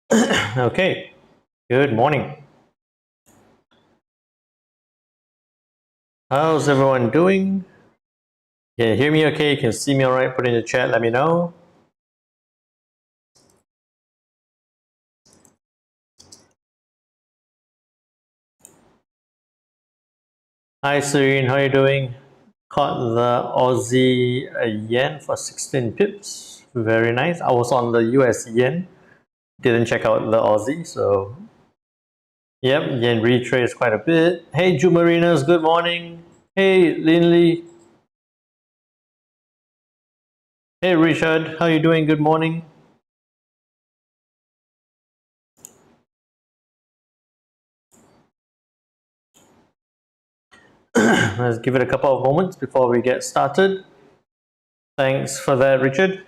Okay, good morning. How's everyone doing? Can you hear me okay? You can see me all right? Put in the chat, let me know. Hi Serene, how are you doing? Caught the Aussie yen for 16 pips. Very nice. I was on the US yen. Didn't check out the Aussie, so yep, yen retraced quite a bit. Hey Jumarinas, good morning. Hey Linley. Hey Richard, how you doing? Good morning. Let's give it a couple of moments before we get started. Thanks for that, Richard.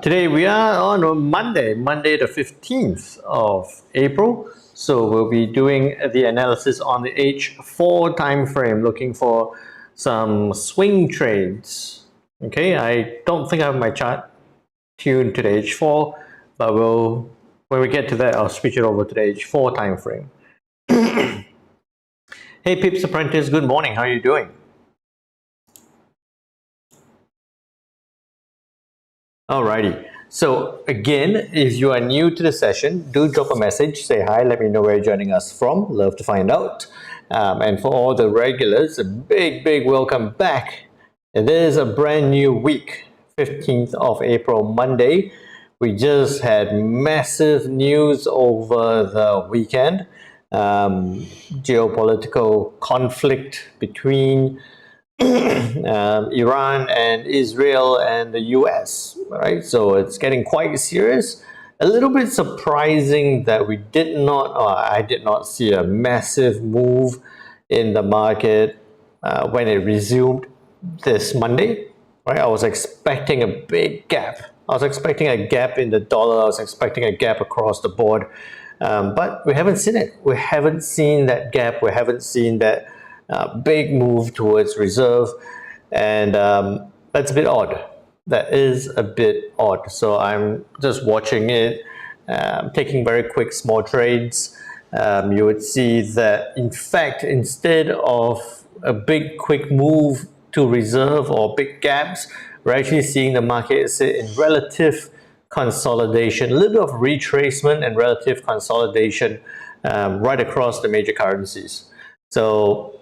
Today we are on Monday the 15th of April. So we'll be doing the analysis on the H4 time frame, looking for some swing trades. Okay, I don't think I have my chart tuned to the H4, but when we get to that, I'll switch it over to the H4 time frame. Hey Pips Apprentice, good morning. How are you doing? Alrighty. So again, if you are new to the session, do drop a message, say hi, let me know where you're joining us from. Love to find out. And for all the regulars, a big welcome back. It is a brand new week, 15th of April, Monday. We just had massive news over the weekend. Geopolitical conflict between Iran and Israel and the US, right? So it's getting quite serious. A little bit surprising that we did not, or I did not see a massive move in the market when it resumed this Monday, right? I was expecting a big gap. I was expecting a gap in the dollar. I was expecting a gap across the board. But we haven't seen it. We haven't seen that gap. We haven't seen that big move towards reserve, and that's a bit odd. That is a bit odd. So I'm just watching it, taking very quick small trades. You would see that, in fact, instead of a big quick move to reserve or big gaps, we're actually seeing the market sit in relative consolidation, a little bit of retracement and relative consolidation right across the major currencies. So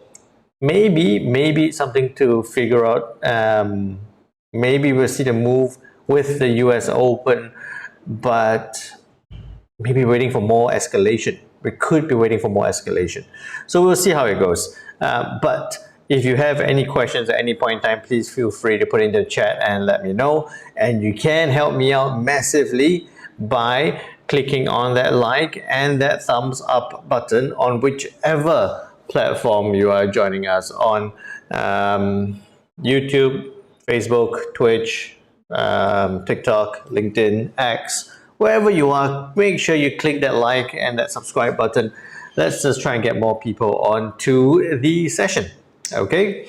maybe something to figure out. Maybe we'll see the move with the US Open, but maybe waiting for more escalation. We could be waiting for more escalation. So we'll see how it goes. But if you have any questions at any point in time, please feel free to put it in the chat and let me know. And you can help me out massively by clicking on that like and that thumbs up button on whichever platform you are joining us on. YouTube, Facebook, Twitch, TikTok, LinkedIn, X, wherever you are, make sure you click that like and that subscribe button. Let's just try and get more people onto the session, okay?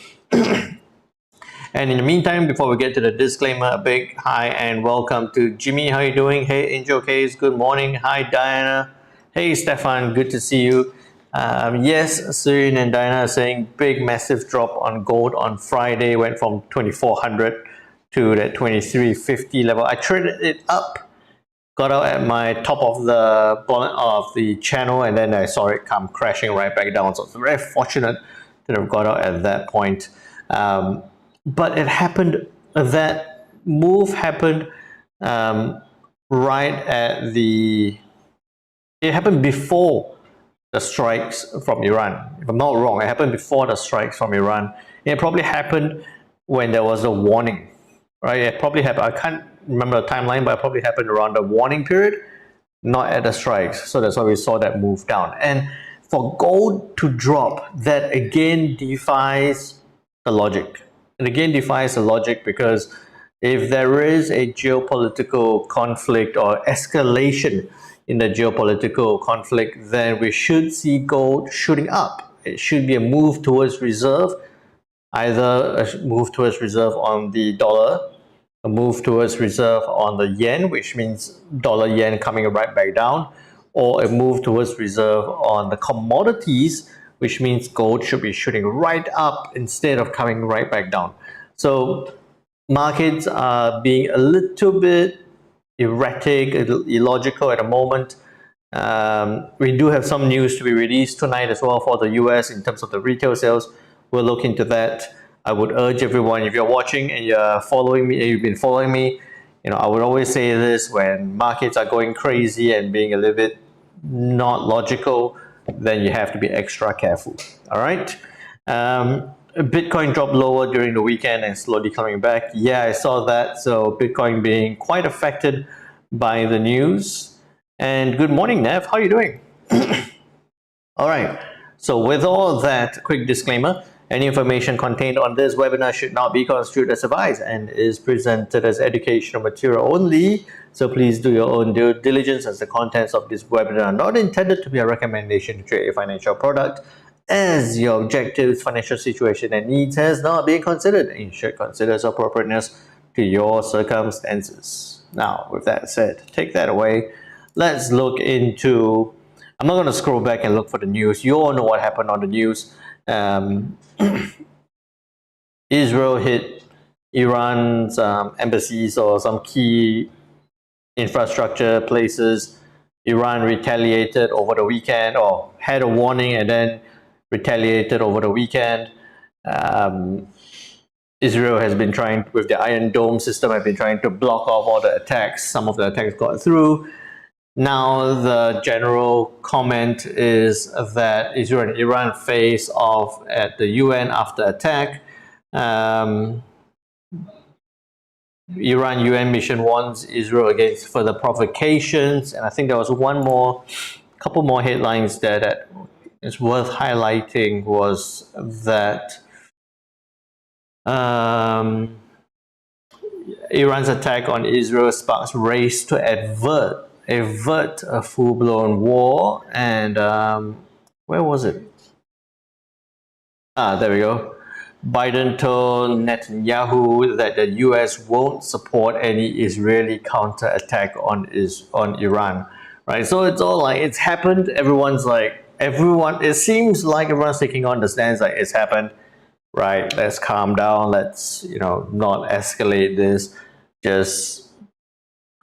And in the meantime, before we get to the disclaimer, a big hi and welcome to Jimmy. How are you doing? Hey, Angel Case, good morning. Hi, Diana. Hey, Stefan, good to see you. Yes, Serene and Diana are saying big, massive drop on gold on Friday. Went from 2,400 to that 2,350 level. I traded it up, got out at my top of the channel, and then I saw it come crashing right back down. So it's very fortunate that I've got out at that point. But it happened, that move happened right at it happened before the strikes from Iran. If I'm not wrong, it happened before the strikes from Iran. It probably happened when there was a warning, right? It probably happened, I can't remember the timeline, but it probably happened around the warning period, not at the strikes. So that's why we saw that move down. And for gold to drop, that again defies the logic. It again defies the logic because if there is a geopolitical conflict or escalation in the geopolitical conflict, then we should see gold shooting up. It should be a move towards reserve, either a move towards reserve on the dollar, a a move towards reserve on the yen, which means dollar yen coming right back down, or a move towards reserve on the commodities, which means gold should be shooting right up instead of coming right back down. So markets are being a little bit erratic, illogical at the moment. We do have some news to be released tonight as well for the US in terms of the retail sales. We'll look into that. I would urge everyone, if you're watching and you're following me, you've been following me, I would always say this: when markets are going crazy and being a little bit not logical, then you have to be extra careful. All right. Bitcoin dropped lower during the weekend and slowly coming back. Yeah, I saw that. So Bitcoin being quite affected by the news. And good morning, Nev. How are you doing? All right. So with all that, quick disclaimer: any information contained on this webinar should not be construed as advice and is presented as educational material only. So please do your own due diligence, as the contents of this webinar are not intended to be a recommendation to trade a financial product, as your objectives, financial situation, and needs has not been considered and should consider its appropriateness to your circumstances. Now, with that said, take that away. Let's look into... I'm not going to scroll back and look for the news. You all know what happened on the news. Israel hit Iran's embassies or some key infrastructure places. Iran retaliated over the weekend, or had a warning and then retaliated over the weekend. Israel has been trying, with the Iron Dome system, have been trying to block off all the attacks. Some of the attacks got through. Now the general comment is that Israel and Iran face off at the UN after attack. Iran UN mission warns Israel against further provocations, and I think there was couple more headlines there that is worth highlighting. Was that Iran's attack on Israel sparks race to avert a full-blown war, and where was it? There we go. Biden told Netanyahu that the US won't support any Israeli counterattack on Iran. Right? So it's all like, it's happened. It seems like everyone's taking on the stance like it's happened. Right? Let's calm down. Let's, not escalate this. Just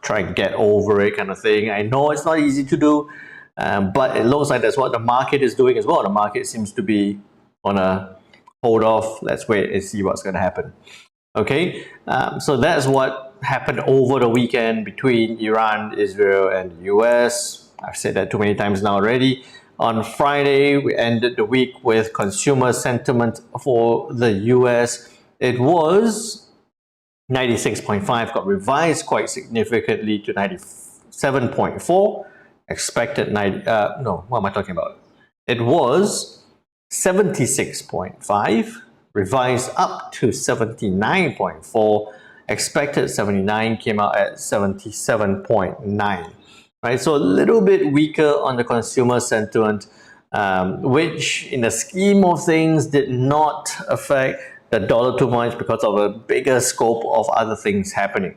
try and get over it, kind of thing. I know it's not easy to do, but it looks like that's what the market is doing as well. The market seems to be on a hold off. Let's wait and see what's going to happen. Okay, so that's what happened over the weekend between Iran, Israel, and the US. I've said that too many times now already. On Friday, we ended the week with consumer sentiment for the US. It was 96.5, got revised quite significantly to 97.4. Expected 90. No, what am I talking about? It was 76.5, revised up to 79.4. Expected 79, came out at 77.9. Right, so a little bit weaker on the consumer sentiment, which in the scheme of things did not affect the dollar too much because of a bigger scope of other things happening.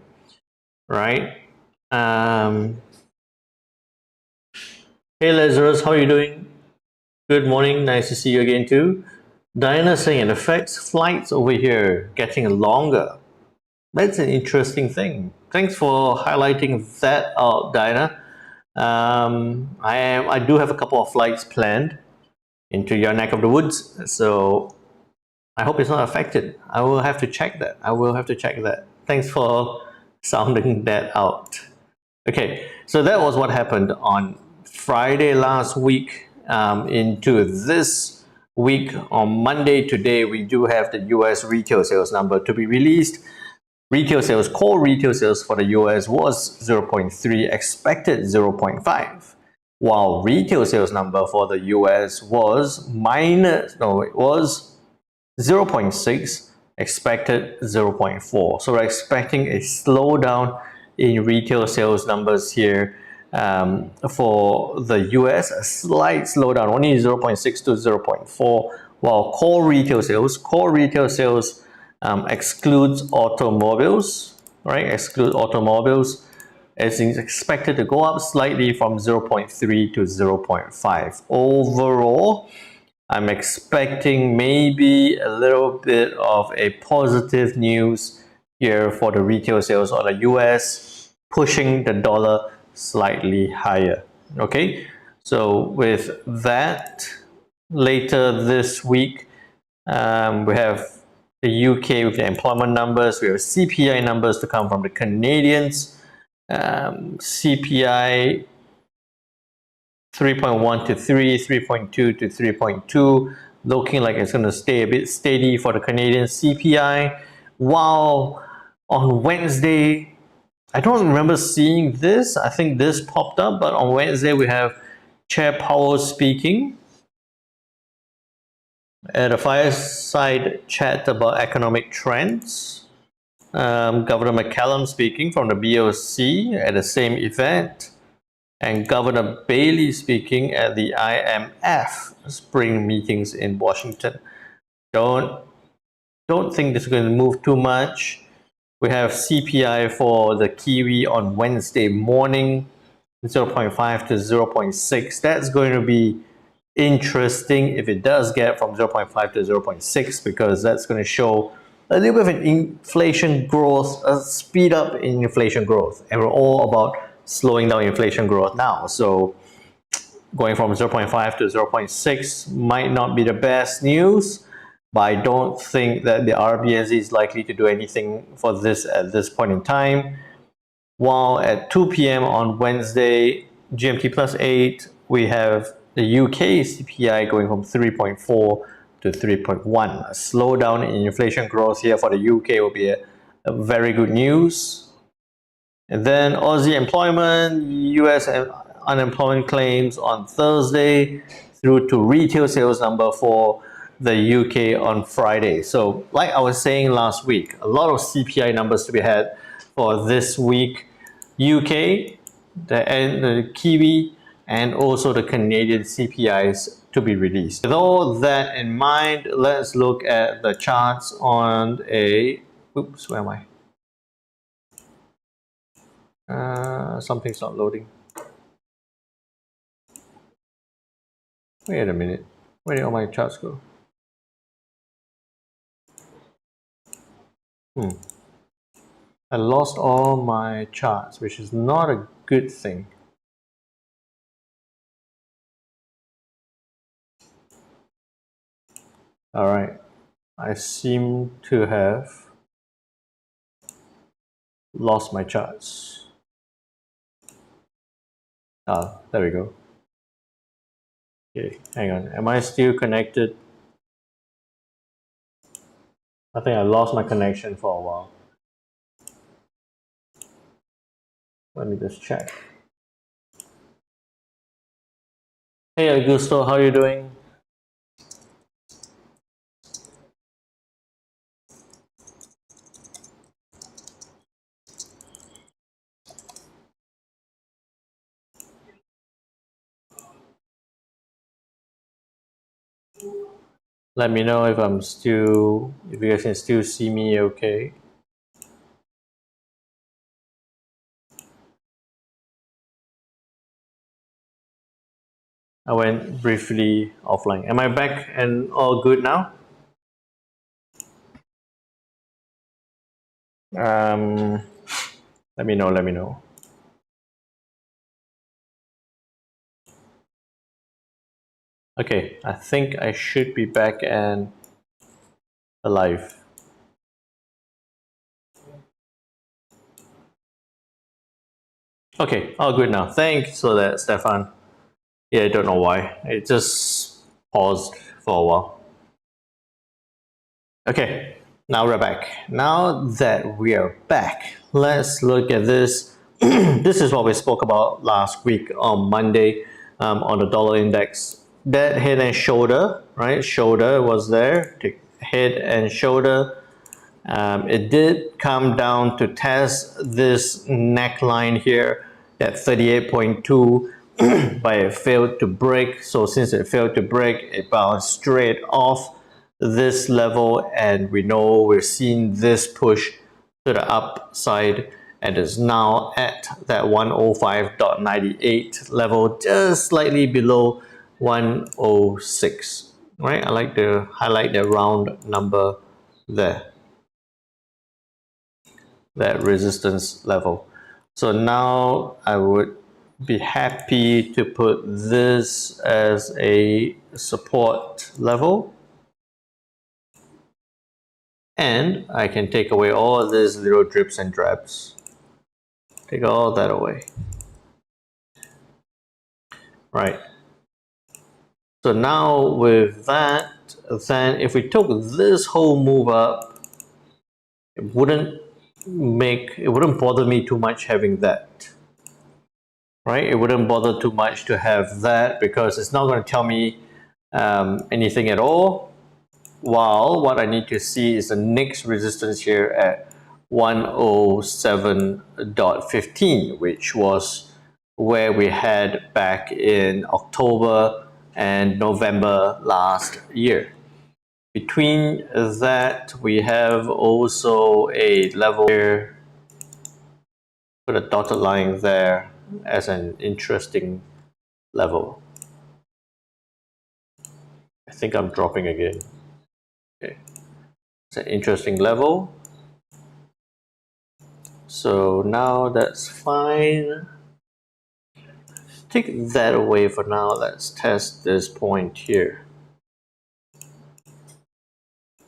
Right? Hey Lazarus, how are you doing? Good morning, nice to see you again too. Diana saying it affects flights over here getting longer. That's an interesting thing. Thanks for highlighting that out, Diana. I do have a couple of flights planned into your neck of the woods, so I hope it's not affected. I will have to check that. Thanks for sounding that out. Okay, so that was what happened on Friday last week. Into this week, on Monday today, we do have the US retail sales number to be released. Retail sales, core retail sales for the US was 0.3, expected 0.5, while retail sales number for the US was 0.6, expected 0.4. So we're expecting a slowdown in retail sales numbers here for the US, a slight slowdown, only 0.6 to 0.4, while core retail sales excludes automobiles, right? Exclude automobiles. It's expected to go up slightly from 0.3 to 0.5. Overall, I'm expecting maybe a little bit of a positive news here for the retail sales of the US, pushing the dollar slightly higher. Okay, so with that, later this week, we have the UK with the employment numbers. We have CPI numbers to come from the Canadians. CPI 3.1 to 3, 3.2 to 3.2, looking like it's going to stay a bit steady for the Canadian CPI. While on Wednesday, I don't remember seeing this. I think this popped up, but on Wednesday we have Chair Powell speaking at a fireside chat about economic trends. Governor McCallum speaking from the BOC at the same event, and Governor Bailey speaking at the IMF spring meetings in Washington. Don't think this is going to move too much. We have CPI for the Kiwi on Wednesday morning, 0.5 to 0.6. That's going to be interesting if it does get from 0.5 to 0.6, because that's going to show a little bit of an inflation growth, a speed up in inflation growth. And we're all about slowing down inflation growth now. So going from 0.5 to 0.6 might not be the best news, but I don't think that the RBSD is likely to do anything for this at this point in time. While at 2 p.m. on Wednesday, GMT plus 8, we have the UK CPI going from 3.4 to 3.1. A slowdown in inflation growth here for the UK will be a very good news. And then Aussie employment, US unemployment claims on Thursday, through to retail sales number for the UK on Friday. So like I was saying last week, a lot of CPI numbers to be had for this week. UK, the Kiwi, and also the Canadian CPIs to be released. With all that in mind, let's look at the charts on a... Oops, where am I? Something's not loading. Wait a minute. Where did all my charts go? I lost all my charts, which is not a good thing. Alright, I seem to have lost my charts. Ah, there we go. Okay, hang on. Am I still connected? I think I lost my connection for a while. Let me just check. Hey Augusto, how are you doing? Let me know if you guys can still see me okay. I went briefly offline. Am I back and all good now? Let me know. Okay, I think I should be back and alive. Okay, all good now. Thanks for that, Stefan. Yeah, I don't know why. It just paused for a while. Okay, now we're back. Now that we are back, let's look at this. This is what we spoke about last week on Monday on the dollar index. That head and shoulder, right? Shoulder was there, head and shoulder. It did come down to test this neckline here at 38.2, but it failed to break. So since it failed to break, it bounced straight off this level, and we know we're seeing this push to the upside and is now at that 105.98 level, just slightly below 106. Right? I like to highlight the round number there, that resistance level. So now I would be happy to put this as a support level, and I can take away all of these little drips and drabs. Take all that away. Right. So now with that, then if we took this whole move up, it wouldn't bother me too much having that. Right? It wouldn't bother too much to have that because it's not going to tell me anything at all. While what I need to see is the next resistance here at 107.15, which was where we had back in October and November last year. Between that, we have also a level here. Put a dotted line there as an interesting level. I think I'm dropping again. Okay, it's an interesting level. So now that's fine. Take that away for now. Let's test this point here.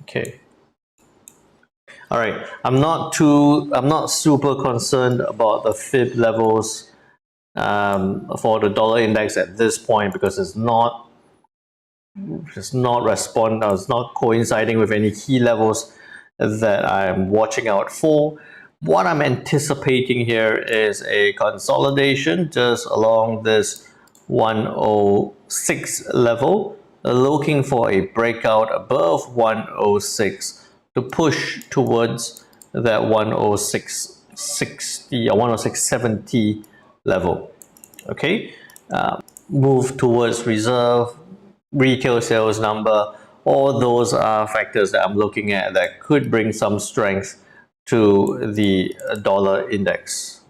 Okay. All right. I'm not super concerned about the fib levels for the dollar index at this point because it's not coinciding with any key levels that I'm watching out for. What I'm anticipating here is a consolidation just along this 106 level, looking for a breakout above 106 to push towards that 106.60 or 106.70 level. Okay, move towards reserve, retail sales number. All those are factors that I'm looking at that could bring some strength to the dollar index.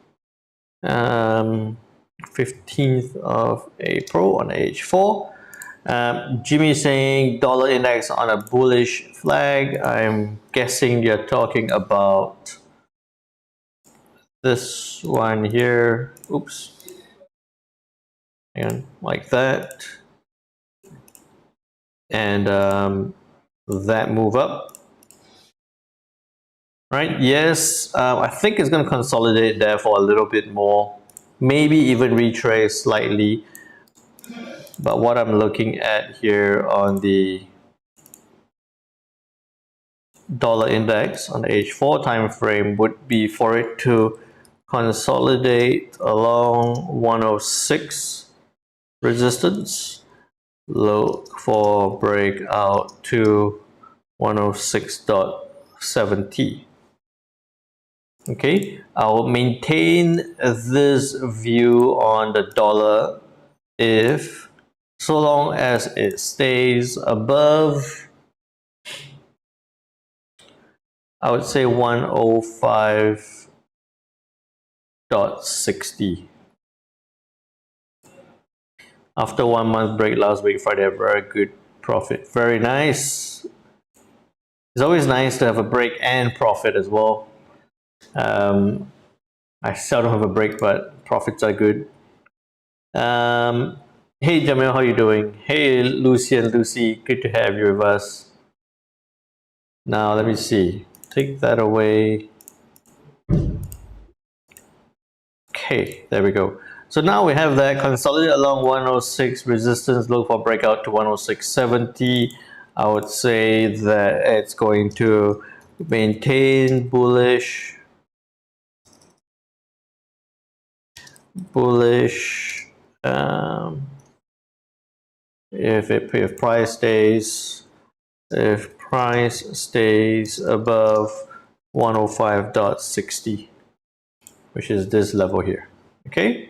15th of April on H4. Jimmy saying dollar index on a bullish flag. I'm guessing you're talking about this one here. Oops. Hang on, like that. And that move up. Right, yes, I think it's going to consolidate there for a little bit more, maybe even retrace slightly. But what I'm looking at here on the dollar index on the H4 time frame would be for it to consolidate along 106 resistance, look for breakout to 106.70. Okay, I'll maintain this view on the dollar if so long as it stays above, I would say 105.60. After 1 month break last week, Friday, a very good profit. Very nice. It's always nice to have a break and profit as well. I seldom have a break, but profits are good. Hey Jamil, how you doing? Hey Lucy and Lucy, good to have you with us. Now let me see. Take that away. Okay, there we go. So now we have that consolidate along 106 resistance, look for breakout to 106.70. I would say that it's going to maintain bullish. If price stays above 105.60, which is this level here. Okay,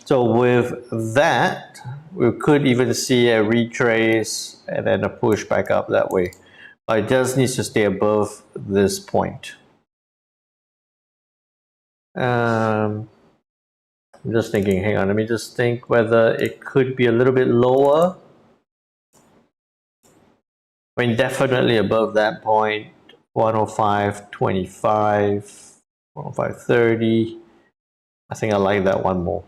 so with that, we could even see a retrace and then a push back up that way, but it just needs to stay above this point. I'm just thinking, hang on, let me just think whether it could be a little bit lower. I mean, definitely above that point, 105.25, 105.30. I think I like that one more.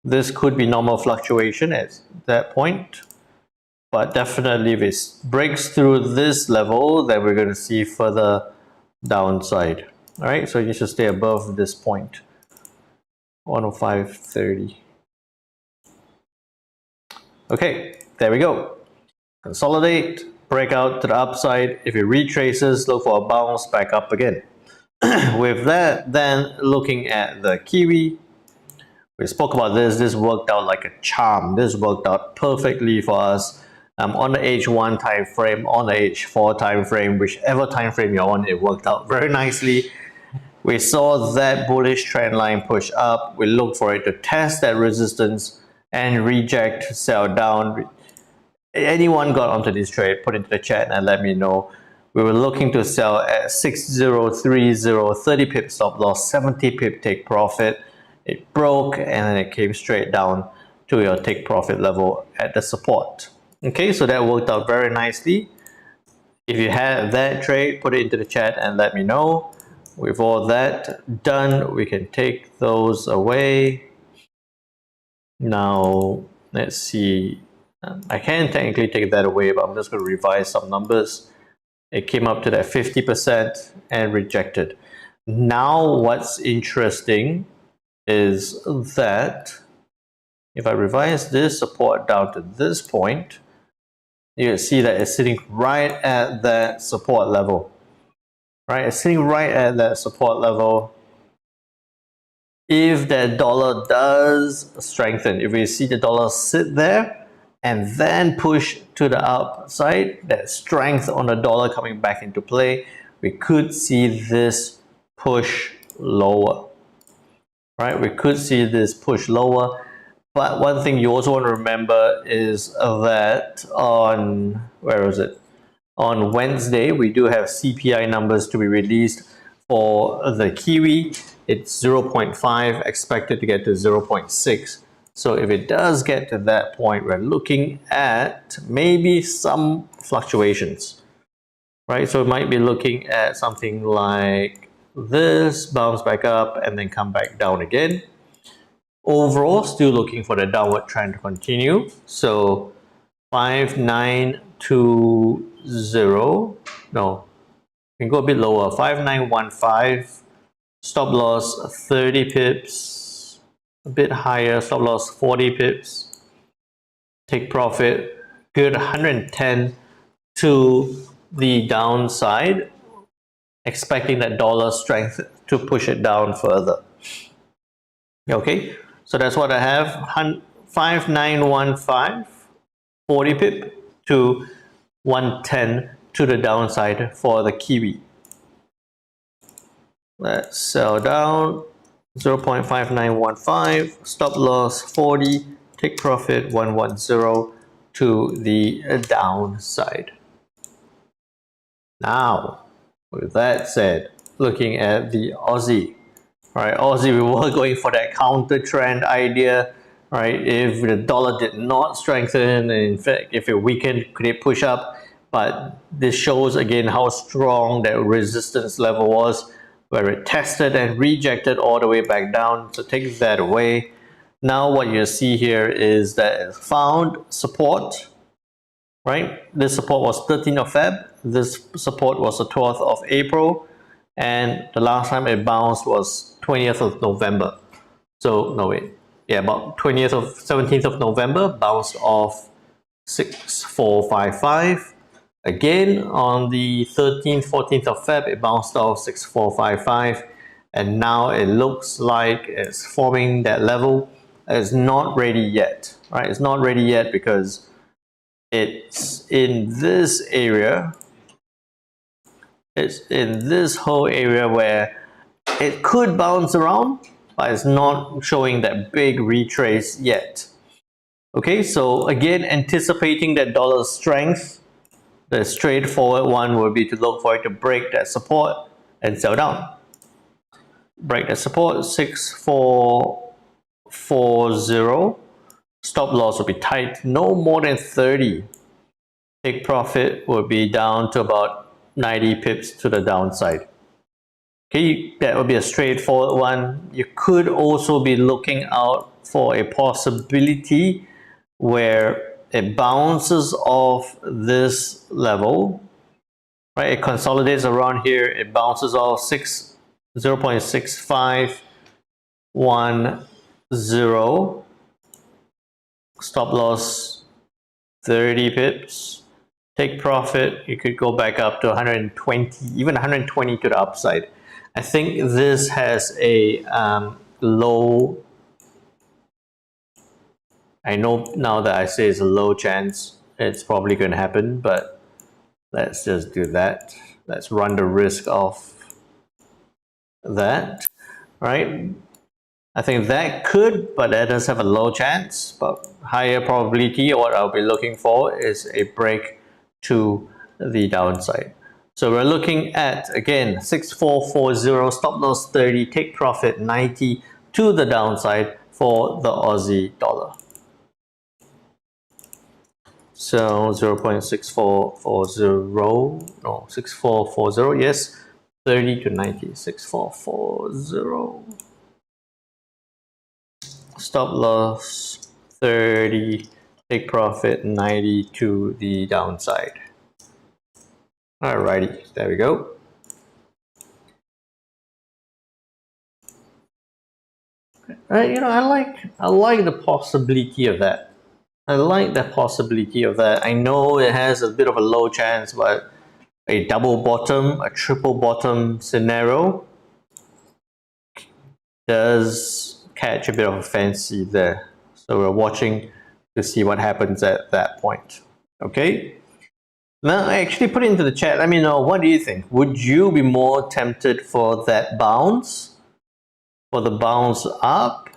This could be normal fluctuation at that point, but definitely if it breaks through this level, then we're going to see further downside. All right, so you should stay above this point, 105.30. Okay, there we go. Consolidate, break out to the upside. If it retraces, look for a bounce back up again. With that, then looking at the Kiwi, we spoke about this. This worked out like a charm. This worked out perfectly for us. On the H1 time frame, on the H4 time frame, whichever time frame you're on, it worked out very nicely. We saw that bullish trend line push up. We looked for it to test that resistance and reject, sell down. Anyone got onto this trade, put into the chat and let me know. We were looking to sell at 6030, 30 pip stop loss, 70 pip take profit. It broke and then it came straight down to your take profit level at the support. Okay, so that worked out very nicely. If you had that trade, put it into the chat and let me know. With all that done, we can take those away. Now, let's see. I can technically take that away, but I'm just going to revise some numbers. It came up to that 50% and rejected. Now, what's interesting is that if I revise this support down to this point, you can see that it's sitting right at that support level. Right, it's sitting right at that support level. If that dollar does strengthen, if we see the dollar sit there and then push to the upside, that strength on the dollar coming back into play, we could see this push lower. Right, we could see this push lower. But one thing you also want to remember is that on, where is it? On Wednesday, we do have CPI numbers to be released for the Kiwi. It's 0.5, expected to get to 0.6. So if it does get to that point, we're looking at maybe some fluctuations, right? So it might be looking at something like this, bounce back up and then come back down again. Overall, still looking for the downward trend to continue. So 5920, no, we can go a bit lower, 5915, stop loss 30 pips, a bit higher, stop loss 40 pips, take profit, good 110 to the downside, expecting that dollar strength to push it down further. Okay, so that's what I have, 5915, 40 pip to 110 to the downside for the Kiwi. Let's sell down 0.5915, stop loss 40, take profit 110 to the downside. Now, with that said, looking at the Aussie. Right, Aussie, we were going for that counter trend idea. Right, if the dollar did not strengthen, and in fact, if it weakened, could it push up? But this shows again how strong that resistance level was, where it tested and rejected all the way back down. So take that away. Now what you see here is that it found support. Right, this support was 13th of Feb. This support was the 12th of April. And the last time it bounced was 20th of November. So, no wait. Yeah, about 17th of November, bounced off 6455. Again, on the 13th, 14th of Feb, it bounced off 6455. And now it looks like it's forming that level. It's not ready yet, right? It's not ready yet because it's in this area. It's in this whole area where it could bounce around, but it's not showing that big retrace yet. Okay, so again, anticipating that dollar strength, the straightforward one will be to look for it to break that support and sell down. break the support 6440. Stop loss will be tight, no more than 30. Take profit will be down to about 90 pips to the downside. Okay, that would be a straightforward one. You could also be looking out for a possibility where it bounces off this level, right? It consolidates around here, it bounces off 0.6510. Stop loss 30 pips. Take profit, you could go back up to 120, even 120 to the upside. I think this has a low, I know now that I say it's a low chance, it's probably going to happen, but let's just do that. Let's run the risk of that, right? I think that could, but that does have a low chance, but higher probability, what I'll be looking for is a break to the downside. So we're looking at, again, 6440, stop loss 30, take profit 90 to the downside for the Aussie dollar. So 0.6440, no, 6440, yes, 30 to 90, 6440. Stop loss 30, take profit 90 to the downside. Alrighty, there we go. You know, I like the possibility of that. I like the possibility of that. I know it has a bit of a low chance, but a double bottom, a triple bottom scenario does catch a bit of a fancy there. So we're watching to see what happens at that point. Okay? Now, I actually put it into the chat. Let me know, what do you think? Would you be more tempted for that bounce? For the bounce up?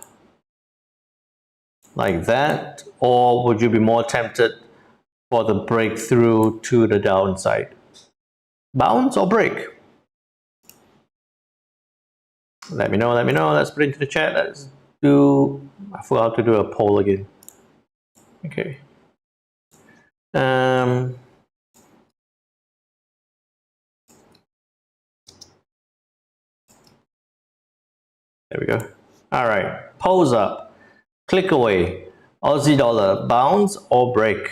Like that? Or would you be more tempted for the breakthrough to the downside? Bounce or break? Let me know, let me know. Let's put it into the chat. Let's do, I forgot to do a poll again. Okay. There we go. All right, polls up. Click away. Aussie dollar, bounce or break?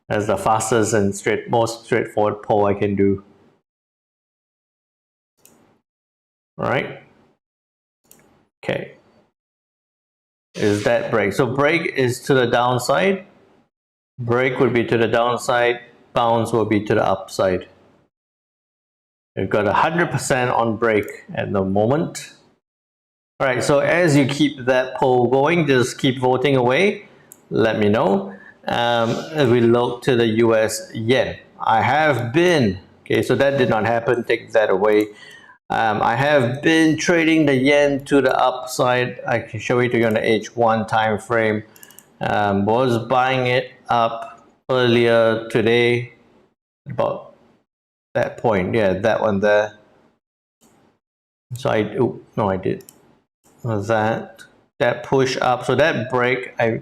That's the fastest and most straightforward poll I can do. All right. Okay. Is that break? So break is to the downside. Break would be to the downside. Bounce will be to the upside. We've got 100% on break at the moment. All right, so as you keep that poll going, just keep voting away. Let me know. As we look to the US yen, I have been, okay, so that did not happen, take that away. I have been trading the yen to the upside. I can show it to you on the H1 time frame. Was buying it up earlier today, about that point, yeah, that one there. So I did that push up. So that break, I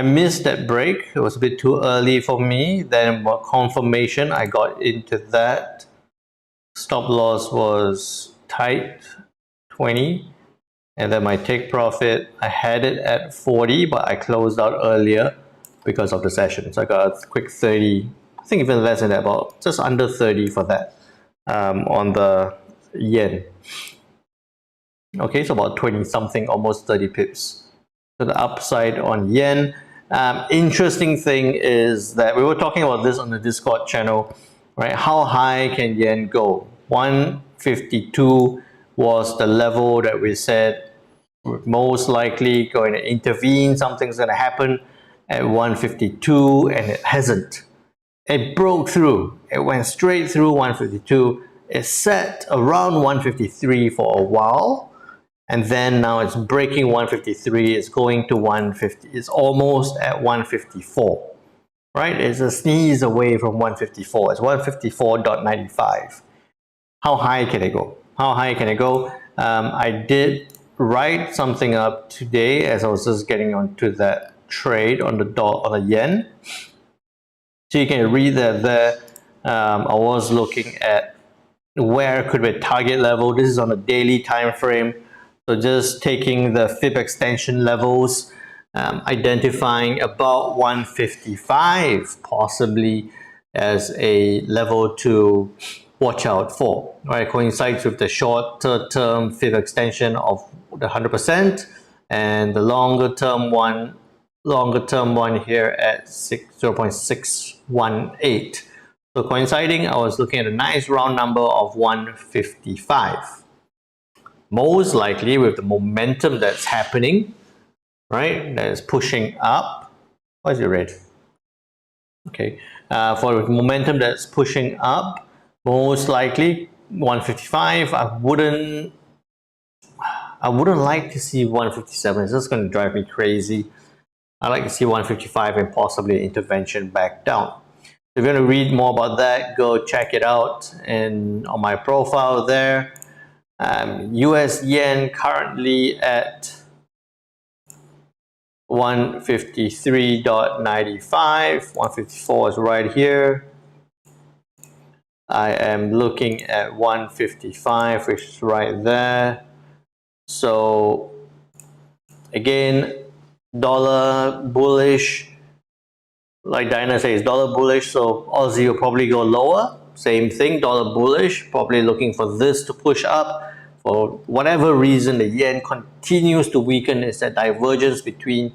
missed that break. It was a bit too early for me. Then confirmation, I got into that. Stop loss was tight, 20. And then my take profit, I had it at 40, but I closed out earlier because of the session. So I got a quick 30, I think even less than that, about just under 30 for that on the yen. Okay, so about 20 something, almost 30 pips to the upside on yen. Interesting thing is that we were talking about this on the Discord channel, right? How high can yen go? 152 was the level that we said most likely going to intervene. Something's going to happen at 152, and it hasn't. It broke through. It went straight through 152. It sat around 153 for a while. And then now it's breaking 153, it's going to 150, it's almost at 154, right? It's a sneeze away from 154, it's 154.95. How high can it go? How high can it go? I did write something up today as I was just getting onto that trade on the yen. So you can read that there. I was looking at where could be a target level. This is on a daily time frame. So just taking the fib extension levels, identifying about 155 possibly as a level to watch out for. Right, coincides with the shorter term fib extension of the 100% and the longer term one here at 0.618. So coinciding, I was looking at a nice round number of 155. Most likely with the momentum that's happening, right, that is pushing up. Why is it red? Okay, for the momentum that's pushing up, most likely 155. I wouldn't like to see 157. It's just going to drive me crazy. I'd like to see 155 and possibly an intervention back down. If you're going to read more about that, go check it out on my profile there. US yen currently at 153.95. 154 is right here. I am looking at 155, which is right there. So again, dollar bullish. Like Diana says, dollar bullish, so Aussie will probably go lower. Same thing, dollar bullish, probably looking for this to push up. For whatever reason, the yen continues to weaken. It's that divergence between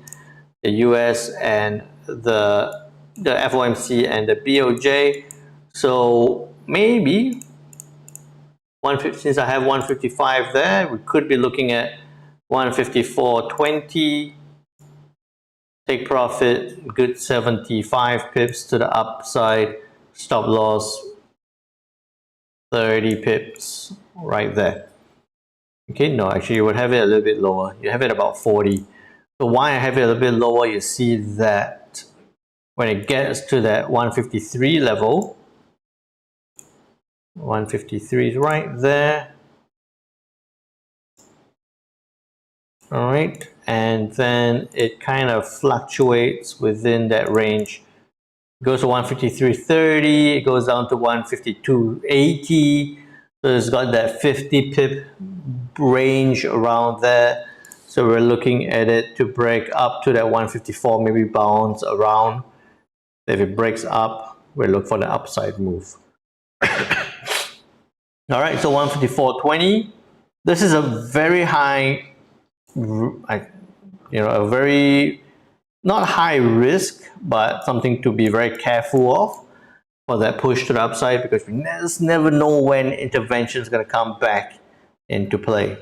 the US and the FOMC and the BOJ. So maybe, since I have 155 there, we could be looking at 154.20. Take profit, good 75 pips to the upside, stop loss 30 pips right there. Okay, no, actually you would have it a little bit lower. You have it about 40. So why I have it a little bit lower, you see that when it gets to that 153 level, 153 is right there. All right, and then it kind of fluctuates within that range. It goes to 153.30, it goes down to 152.80. So it's got that 50 pip range around there. So we're looking at it to break up to that 154, maybe bounce around. If it breaks up, we'll look for the upside move. All right, so 154.20. This is a very high, a very not high risk, but something to be very careful of for that push to the upside, because we just never know when intervention is going to come back into play.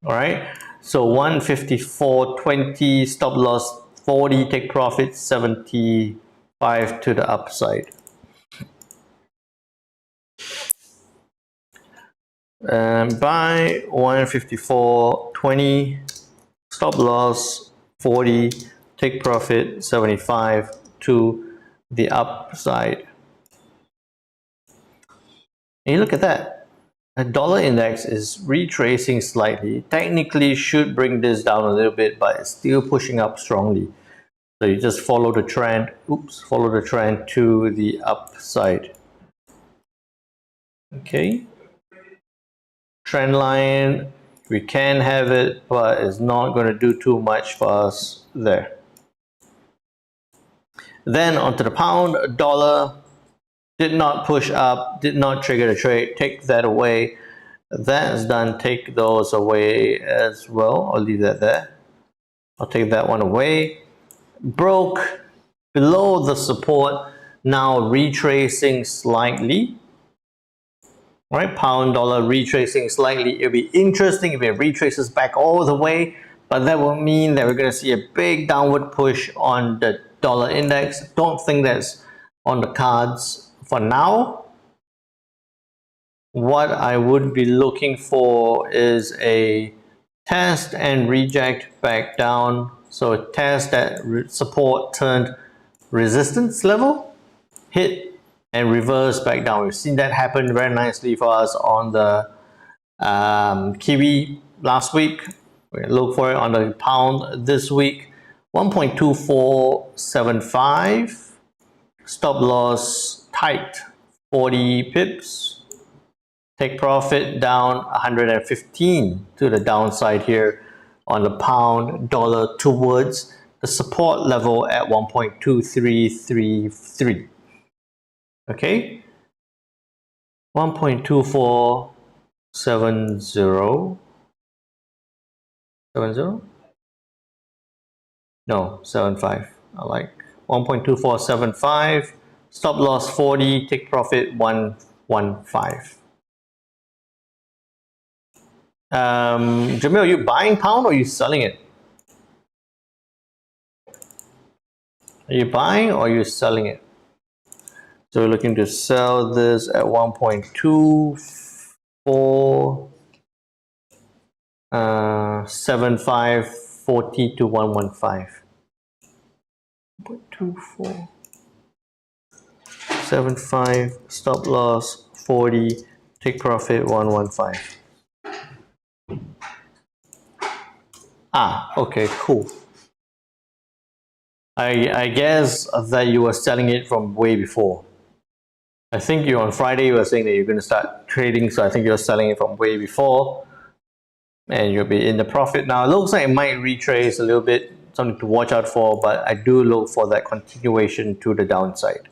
All right, so 154.20, stop loss 40, take profit 75 to the upside. Buy 154.20, stop loss 40, take profit 75 to the upside. And you look at that, the dollar index is retracing slightly. Technically should bring this down a little bit, but it's still pushing up strongly. So you just follow the trend, follow the trend to the upside. Okay. Trend line, we can have it, but it's not going to do too much for us there. Then onto the pound, dollar did not push up, did not trigger the trade. Take that away. That's done. Take those away as well. I'll leave that there. I'll take that one away. Broke below the support, now retracing slightly. All right, pound dollar retracing slightly. It'll be interesting if it retraces back all the way, but that will mean that we're going to see a big downward push on the dollar index. Don't think that's on the cards for now. What I would be looking for is a test and reject back down. So test that support turned resistance level, hit and reverse back down. We've seen that happen very nicely for us on the Kiwi last week. We look for it on the pound this week. 1.2475. Stop loss tight, 40 pips. Take profit down 115 to the downside here on the pound dollar towards the support level at 1.2333. Okay, 1.2470. 70? No, 75. I like 1.2475. Stop loss 40. Take profit 115. Jamil, are you buying pound or are you selling it? Are you buying or are you selling it? So we're looking to sell this at 1.247540 to 115. 1.2475, stop loss 40, take profit 115. Okay, cool. I guess that you were selling it from way before. I think on Friday you were saying that you're going to start trading, so I think you're selling it from way before. And you'll be in the profit now. It looks like it might retrace a little bit, something to watch out for, but I do look for that continuation to the downside.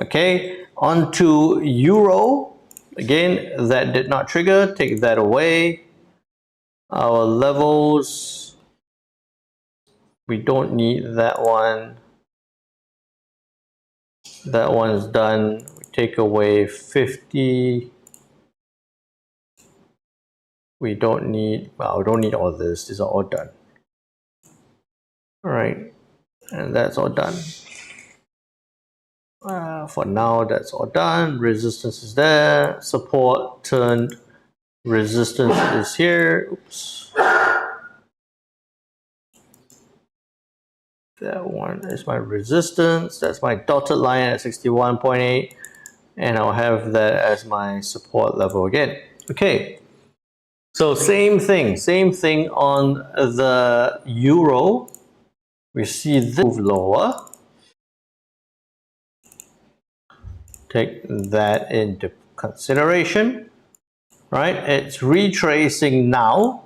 Okay, on to Euro. Again, that did not trigger, take that away. Our levels, we don't need that one. That one's done. We take away 50. We don't need, well, we don't need all this. These are all done. All right, and that's all done. For now, that's all done. Resistance is there. Support turned. Resistance is here. Oops. That one is my resistance. That's my dotted line at 61.8. And I'll have that as my support level again. Okay. So same thing on the Euro. We see this move lower. Take that into consideration, right? It's retracing now,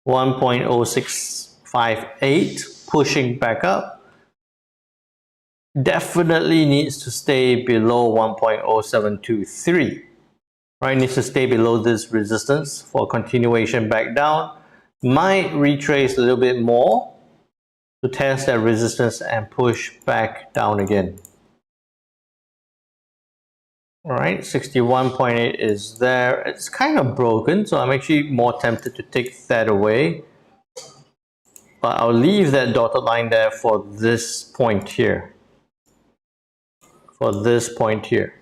1.0658, pushing back up. Definitely needs to stay below 1.0723, right? Needs to stay below this resistance for continuation back down. Might retrace a little bit more to test that resistance and push back down again. All right, 61.8 is there. It's kind of broken, so I'm actually more tempted to take that away. But I'll leave that dotted line there for this point here. For this point here.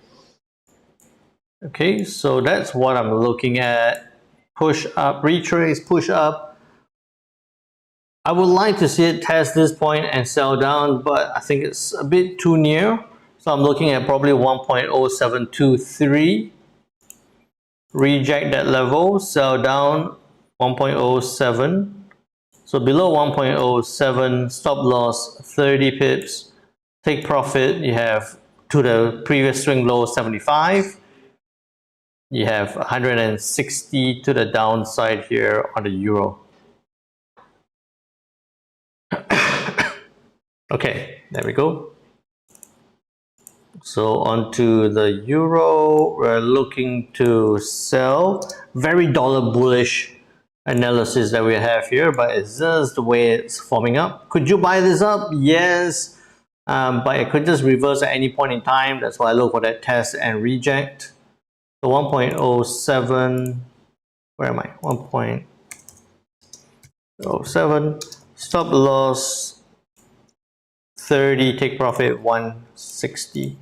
Okay, so that's what I'm looking at. Push up, retrace, push up. I would like to see it test this point and sell down, but I think it's a bit too near. So I'm looking at probably 1.0723. Reject that level, sell down 1.07. So below 1.07, stop loss 30 pips. Take profit, you have to the previous swing low 75. You have 160 to the downside here on the Euro. Okay, there we go. So onto the Euro, we're looking to sell. Very dollar bullish analysis that we have here, but it's just the way it's forming up. Could you buy this up? Yes, but it could just reverse at any point in time. That's why I look for that test and reject. So 1.07, where am I? 1.07, stop loss 30, take profit 160.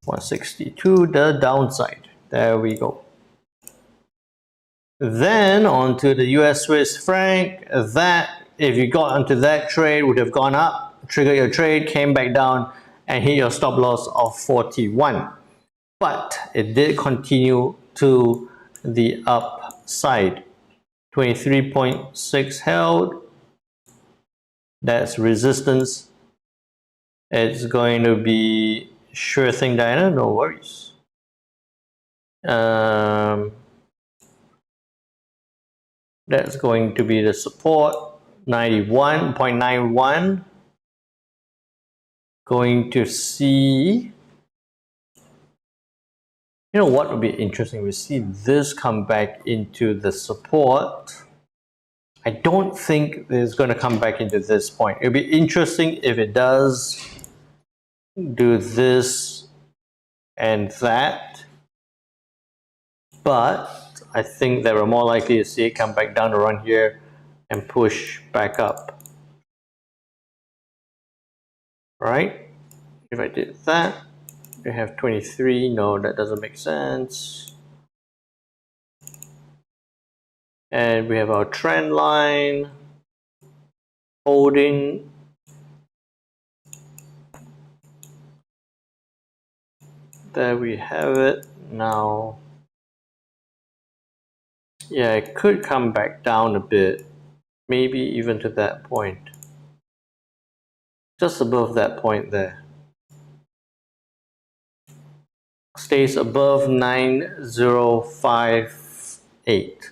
160 to the downside. There we go. Then onto the US Swiss franc. That, if you got onto that trade, would have gone up, triggered your trade, came back down, and hit your stop loss of 41. But it did continue to the upside. 23.6 held. That's resistance. It's going to be sure thing, Diana, no worries. That's going to be the support, 91.91. Going to see, you know what would be interesting? We see this come back into the support. I don't think it's going to come back into this point. It'll be interesting if it does do this and that, but I think that we're more likely to see it come back down around here and push back up. Right? If I did that, we have 23. No, that doesn't make sense. And we have our trend line holding. There we have it. Now, yeah, it could come back down a bit, maybe even to that point, just above that point there. Stays above 9058.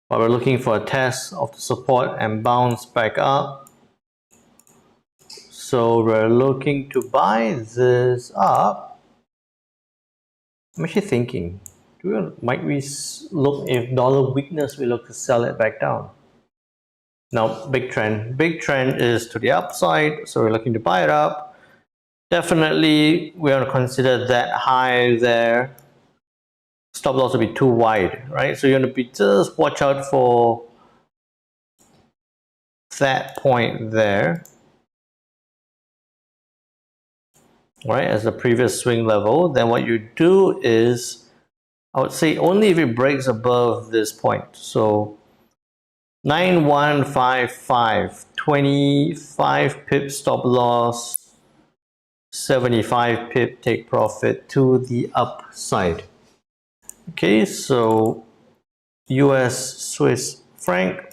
But we're looking for a test of the support and bounce back up. So we're looking to buy this up. I'm actually thinking, might we look, if dollar weakness, we look to sell it back down. Now, big trend. Big trend is to the upside, so we're looking to buy it up. Definitely, we want to consider that high there. Stop loss will be too wide, right? So you're going to be just watch out for that point there, right, as the previous swing level. Then what you do is, I would say only if it breaks above this point. So 9155, 25 pip stop loss, 75 pip take profit to the upside. Okay, so US Swiss franc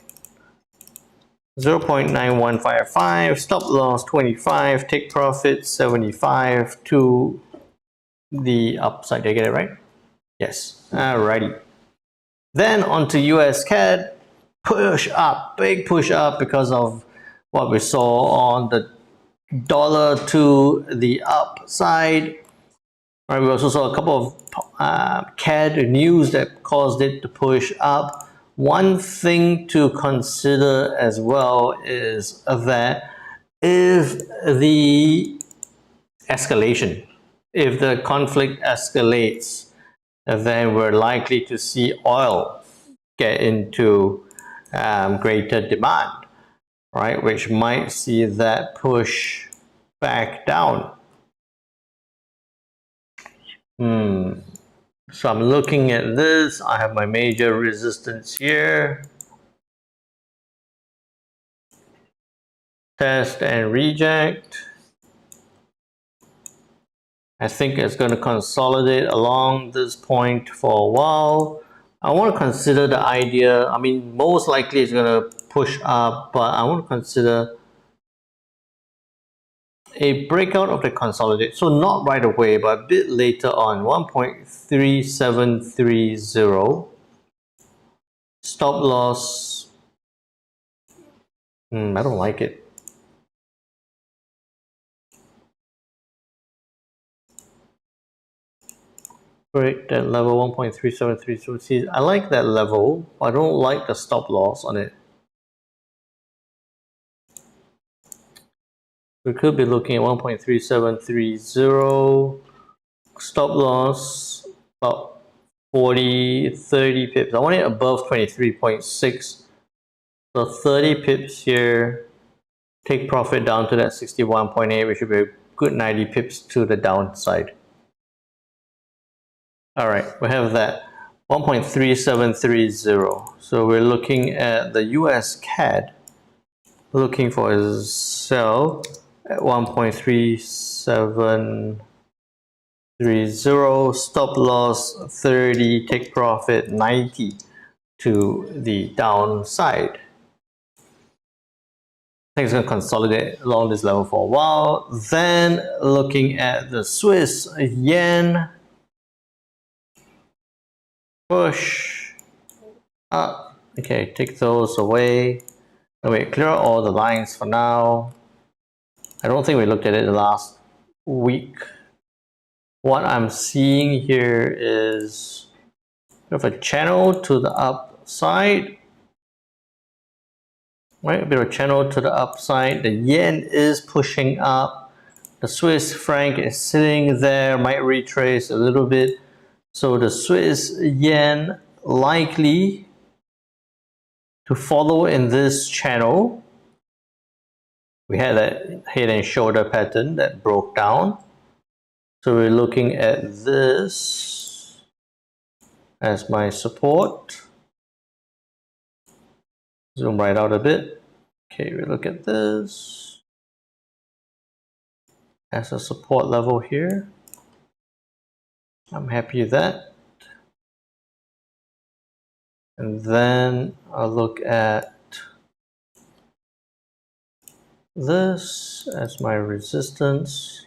0.9155, stop loss 25, take profit 75 to the upside. Did I get it right? Yes. Alrighty. Then onto USCAD, push up, big push up because of what we saw on the dollar to the upside. Right, we also saw a couple of CAD news that caused it to push up. One thing to consider as well is that if the escalation, if the conflict escalates, then we're likely to see oil get into greater demand, right? Which might see that push back down. So I'm looking at this. I have my major resistance here. Test and reject. I think it's going to consolidate along this point for a while. I want to consider the idea, I mean, most likely it's going to push up, but I want to consider a breakout of the consolidate. So not right away, but a bit later on, 1.3730. Stop loss. I don't like it. Break that level 1.3730. See, I like that level. I don't like the stop loss on it. We could be looking at 1.3730. Stop loss about 30 pips. I want it above 23.6. So 30 pips here. Take profit down to that 61.8, which should be a good 90 pips to the downside. All right, we have that 1.3730. So we're looking at the US CAD, looking for a sell at 1.37. 30, stop loss 30, take profit 90 to the downside. I think it's going to consolidate along this level for a while. Then looking at the Swiss yen, push up. Okay, take those away. Oh, wait, clear out all the lines for now. I don't think we looked at it the last week. What I'm seeing here is a bit of a channel to the upside. Right, a bit of a channel to the upside. The yen is pushing up. The Swiss franc is sitting there, might retrace a little bit. So the Swiss yen likely to follow in this channel. We had that head and shoulder pattern that broke down. So we're looking at this as my support. Zoom right out a bit. Okay, we look at this as a support level here. I'm happy with that. And then I'll look at this as my resistance.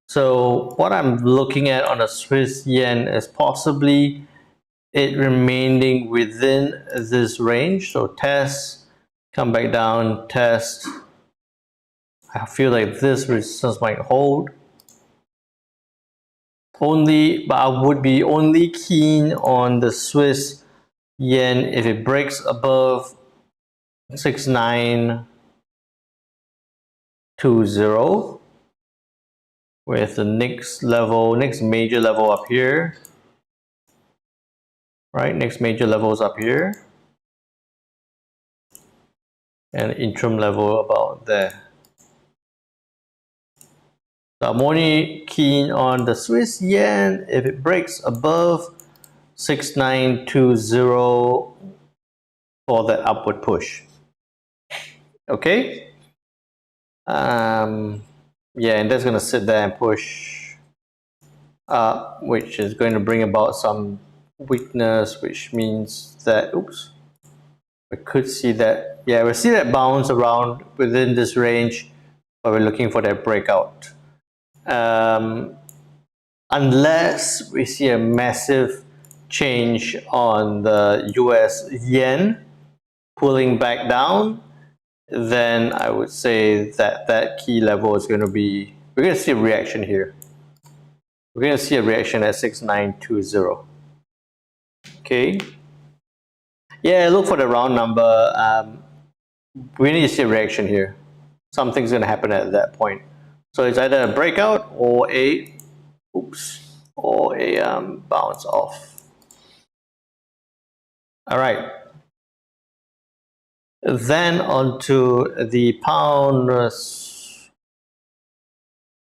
So what I'm looking at on the Swiss yen is possibly it remaining within this range. So test, come back down, test. I feel like this resistance might hold. But I would be only keen on the Swiss yen if it breaks above 6920 with the next major level up here. Right, next major level is up here. And interim level about there. So I'm only keen on the Swiss yen if it breaks above 6920 for that upward push. Okay. Yeah, and that's gonna sit there and push up, which is going to bring about some weakness, which means that we could see that. Yeah, we'll see that bounce around within this range, but we're looking for that breakout. Unless we see a massive change on the US yen pulling back down, then I would say that that key level is going to be, we're going to see a reaction here. We're going to see a reaction at 6920. Okay. Yeah, look for the round number. We need to see a reaction here. Something's going to happen at that point. So it's either a breakout or a bounce off. All right. Then onto the pound.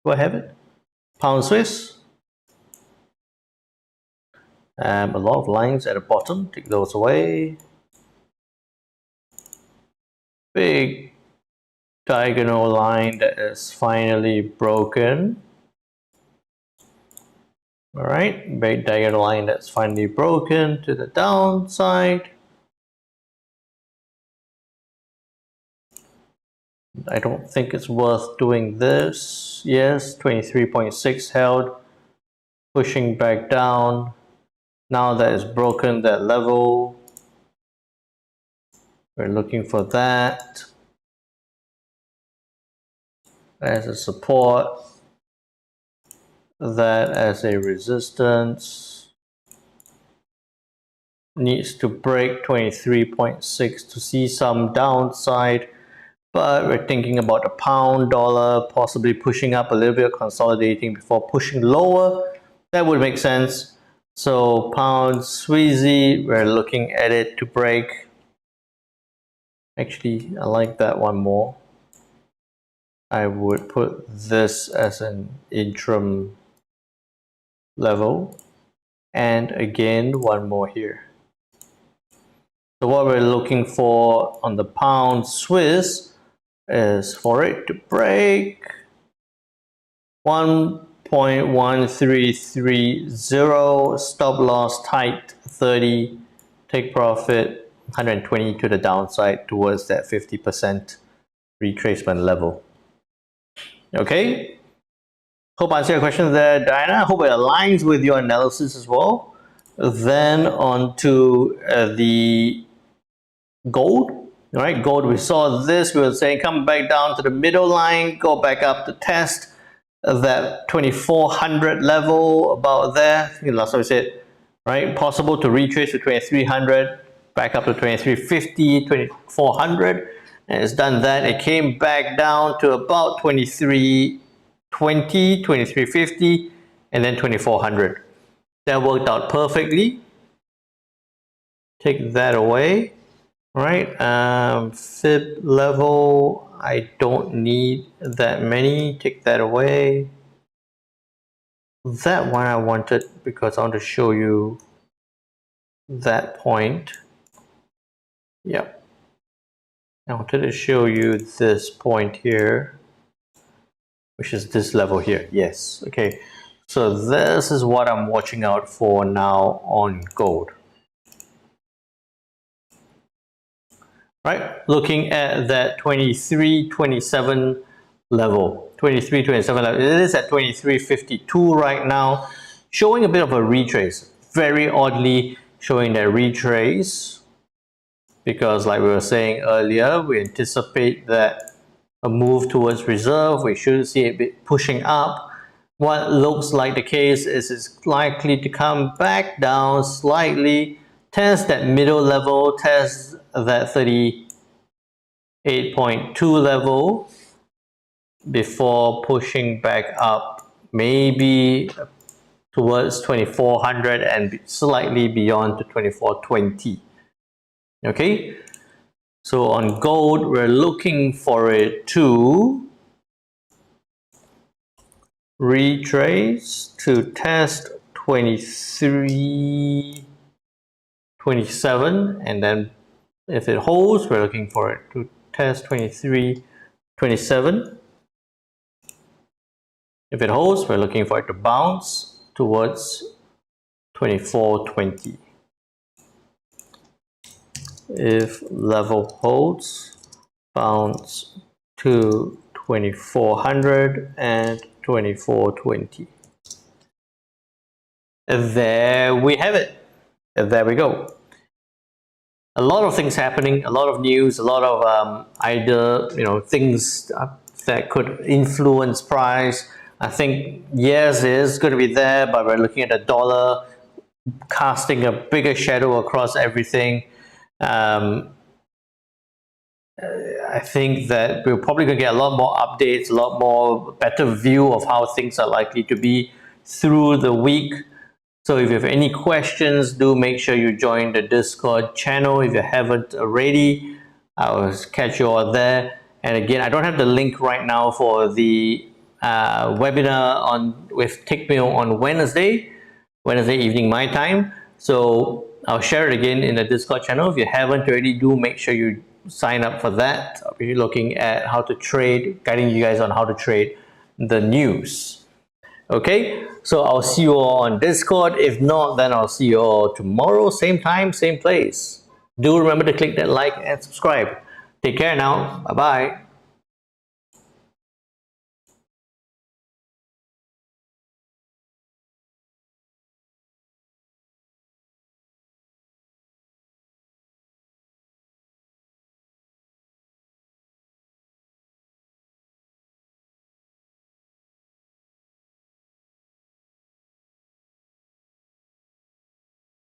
Do I have it? Pound Swiss. A lot of lines at the bottom. Take those away. Big diagonal line that is finally broken. All right, big diagonal line that's finally broken to the downside. I don't think it's worth doing this. Yes, 23.6 held, pushing back down. Now that it's broken that level, we're looking for that as a support, that as a resistance. Needs to break 23.6 to see some downside, but we're thinking about the pound dollar possibly pushing up a little bit, consolidating before pushing lower. That would make sense. So pound Sweezy, we're looking at it to break. Actually, I like that one more. I would put this as an interim level, and again one more here. So what we're looking for on the pound Swiss is for it to break 1.1330, stop loss tight 30, take profit 120 to the downside towards that 50% retracement level. Okay, hope I answered your question there, Diana. Hope it aligns with your analysis as well. Then on to the gold. All right, gold, we saw this, we were saying come back down to the middle line, go back up to test that 2400 level about there. I think last time we said, right, possible to retrace to 2300, back up to 2350, 2400, and it's done that. It came back down to about 2320, 2350, and then 2400. That worked out perfectly. Take that away. Right, fib level, I don't need that many, take that away. That one I wanted because I want to show you that point. Yep, I wanted to show you this point here, which is this level here. Yes, okay, so this is what I'm watching out for now on gold. Right, looking at that 23.27 level, 23.27 level. It is at 23.52 right now, showing a bit of a retrace. Very oddly showing that retrace, because like we were saying earlier, we anticipate that a move towards reserve. We should see it a bit pushing up. What looks like the case is it's likely to come back down slightly, test that middle level, test that 38.2 level before pushing back up, maybe towards 2400 and slightly beyond to 2420. Okay, so on gold, we're looking for it to retrace to test 23.27, and then if it holds, we're looking for it to test 23.27. If it holds, we're looking for it to bounce towards 24.20. If level holds, bounce to 2400 and 2420. There we have it. There we go. A lot of things happening, a lot of news, a lot of either things that could influence price. I think yes, it is going to be there, but we're looking at the dollar casting a bigger shadow across everything. I think that we're probably going to get a lot more updates, a lot more better view of how things are likely to be through the week. So if you have any questions, do make sure you join the Discord channel if you haven't already. I'll catch you all there. And again, I don't have the link right now for the webinar with Tickmill on Wednesday evening my time. So I'll share it again in the Discord channel. If you haven't already, do make sure you sign up for that. I'll be looking at how to trade, guiding you guys on how to trade the news. Okay, so I'll see you all on Discord. If not, then I'll see you all tomorrow, same time, same place. Do remember to click that like and subscribe. Take care now. Bye-bye.